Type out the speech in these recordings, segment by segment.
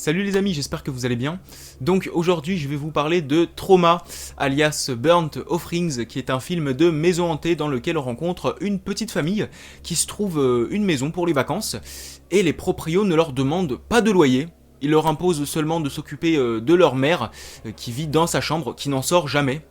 Salut les amis, j'espère que vous allez bien. Donc aujourd'hui je vais vous parler de Trauma, alias Burnt Offerings, qui est un film de maison hantée dans lequel on rencontre une petite famille qui se trouve une maison pour les vacances, et les proprios ne leur demandent pas de loyer. Ils leur imposent seulement de s'occuper de leur mère, qui vit dans sa chambre, qui n'en sort jamais.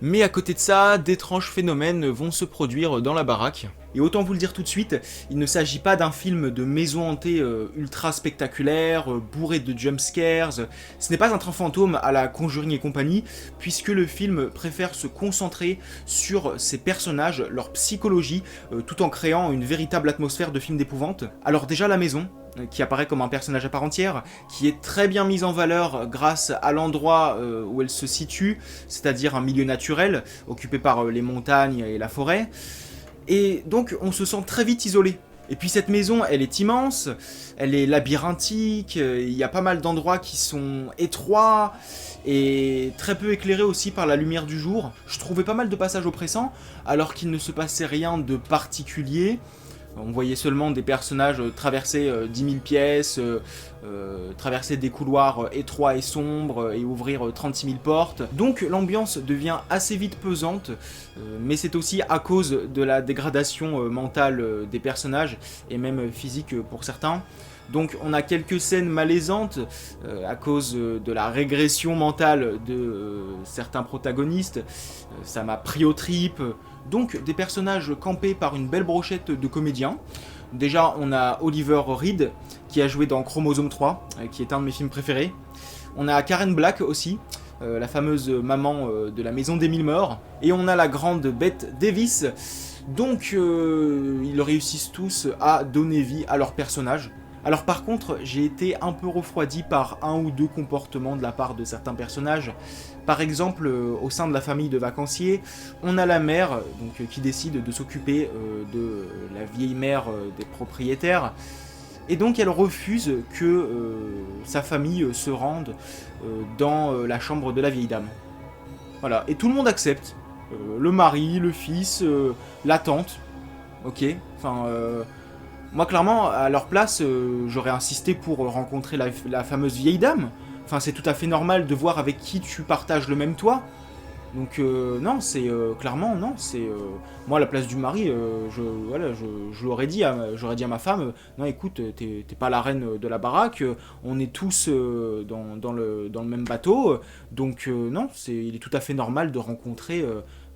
Mais à côté de ça, d'étranges phénomènes vont se produire dans la baraque. Et autant vous le dire tout de suite, il ne s'agit pas d'un film de maison hantée ultra spectaculaire, bourré de jumpscares. Ce n'est pas un train fantôme à la Conjuring et compagnie, puisque le film préfère se concentrer sur ses personnages, leur psychologie, tout en créant une véritable atmosphère de film d'épouvante. Alors déjà la maison, qui apparaît comme un personnage à part entière, qui est très bien mise en valeur grâce à l'endroit où elle se situe, c'est-à-dire un milieu naturel, occupé par les montagnes et la forêt, et donc on se sent très vite isolé. Et puis cette maison, elle est immense, elle est labyrinthique, il y a pas mal d'endroits qui sont étroits, et très peu éclairés aussi par la lumière du jour. Je trouvais pas mal de passages oppressants, alors qu'il ne se passait rien de particulier. On voyait seulement des personnages traverser 10 000 pièces, traverser des couloirs étroits et sombres et ouvrir 36 000 portes. Donc l'ambiance devient assez vite pesante, mais c'est aussi à cause de la dégradation mentale des personnages et même physique pour certains. Donc on a quelques scènes malaisantes à cause de la régression mentale de certains protagonistes, ça m'a pris aux tripes. Donc des personnages campés par une belle brochette de comédiens. Déjà on a Oliver Reed qui a joué dans Chromosome 3, qui est un de mes films préférés. On a Karen Black aussi, la fameuse maman de la maison d'Emile Morts. Et on a la grande Bette Davis. Donc ils réussissent tous à donner vie à leurs personnages. Alors par contre, j'ai été un peu refroidi par un ou deux comportements de la part de certains personnages. Par exemple, au sein de la famille de vacanciers, on a la mère donc, qui décide de s'occuper de la vieille mère des propriétaires. Et donc elle refuse que sa famille se rende dans la chambre de la vieille dame. Voilà, et tout le monde accepte. Le mari, le fils, la tante. Ok, enfin... moi, clairement, à leur place, j'aurais insisté pour rencontrer la fameuse vieille dame. Enfin, c'est tout à fait normal de voir avec qui tu partages le même toit. Donc, non, c'est clairement, non, c'est... moi, à la place du mari, je l'aurais dit, j'aurais dit à ma femme, non, écoute, t'es pas la reine de la baraque, on est tous dans le même bateau, donc non, il est tout à fait normal de rencontrer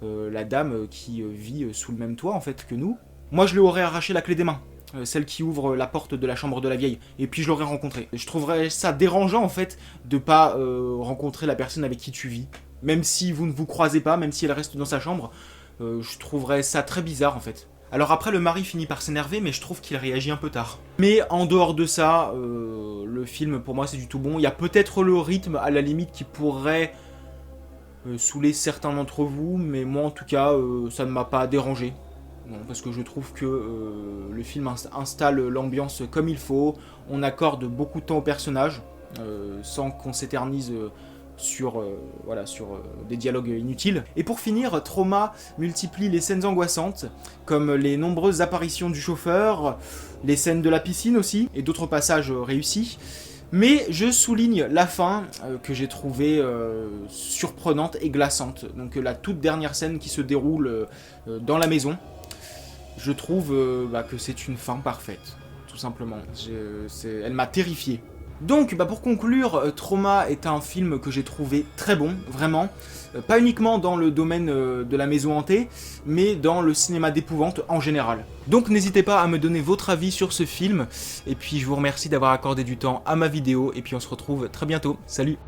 la dame qui vit sous le même toit, en fait, que nous. Moi, je lui aurais arraché la clé des mains. Celle qui ouvre la porte de la chambre de la vieille, et puis je l'aurais rencontrée. Je trouverais ça dérangeant en fait de pas rencontrer la personne avec qui tu vis, même si vous ne vous croisez pas, même si elle reste dans sa chambre, je trouverais ça très bizarre en fait. Alors après le mari finit par s'énerver, mais je trouve qu'il réagit un peu tard. Mais en dehors de ça, le film pour moi c'est du tout bon. Il y a peut-être le rythme à la limite qui pourrait saouler certains d'entre vous, mais moi en tout cas ça ne m'a pas dérangé. Non, parce que je trouve que le film installe l'ambiance comme il faut, on accorde beaucoup de temps aux personnages, sans qu'on s'éternise sur des dialogues inutiles. Et pour finir, Trauma multiplie les scènes angoissantes, comme les nombreuses apparitions du chauffeur, les scènes de la piscine aussi, et d'autres passages réussis. Mais je souligne la fin que j'ai trouvée surprenante et glaçante. Donc la toute dernière scène qui se déroule dans la maison. Je trouve que c'est une fin parfaite, tout simplement. Elle m'a terrifié. Donc, pour conclure, Trauma est un film que j'ai trouvé très bon, vraiment. Pas uniquement dans le domaine de la maison hantée, mais dans le cinéma d'épouvante en général. Donc n'hésitez pas à me donner votre avis sur ce film, et puis je vous remercie d'avoir accordé du temps à ma vidéo, et puis on se retrouve très bientôt. Salut!